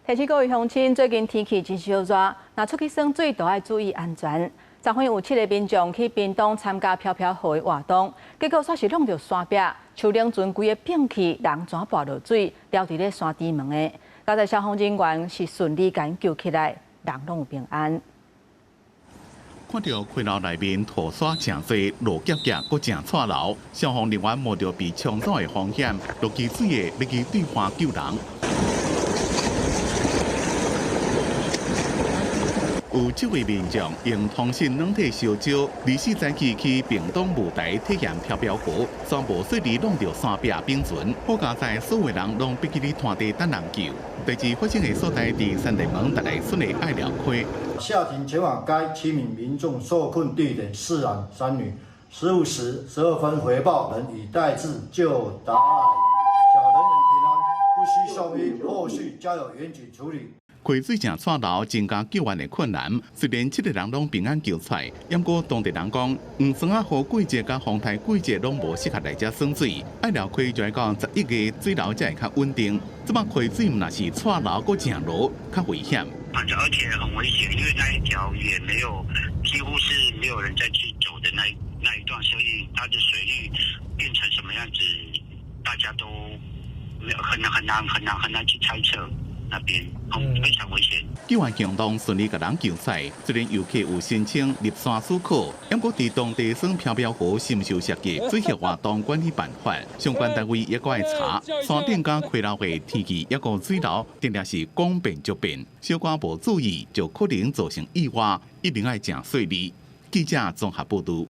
提醒各位乡亲，最近天气真烧热，那出去耍水都要注意安全。昨昏有7个民众去屏东参加飘飘河的活动，结果却是弄到山壁，树林船规个摒弃，人全跋落水，掉伫咧山底门的。好在消防人员是顺利赶救起来，人拢有平安。 看到溪流内面土沙正多，路夹夹，搁正错流，消防人员冒着被冲走的风险，落去水的要去对花救人。有7位民众用通讯软体烧焦，24早起去屏东舞台体验飘飘河，全部顺利弄到山壁并存。好佳在所有人拢必须伫滩地等人救。第2发生的所在伫三地门达来村的爱寮溪。 下庭前往该7名民众受困地点4男3女，15时12分回报人已带至就达来，小人人平安，不需送医，后续交由远警处理。 溪水正错流，增加救援的困难。虽然7个人拢平安救出，不过当地人讲，黄霜啊雨季节甲风台季节拢无适合来遮耍水。爱寮溪就来讲11月水流才会较稳定。这摆溪水若是错流，搁正落，较危险。而且很危险，因为那一条也没有，几乎是没有人再去走的那一段，所以它的水域变成什么样子，大家都没有很难去猜测。 那边非常危险。救援行动顺利，甲人救出。虽然游客有申请入山思考，不过伫当地耍飘飘河是毋受涉及水域活动管理办法，相关单位也搁爱查。山顶甲溪流的天气也个水流，定定是讲变就变，小可无注意就可能造成意外，一定爱正细腻。记者综合报道。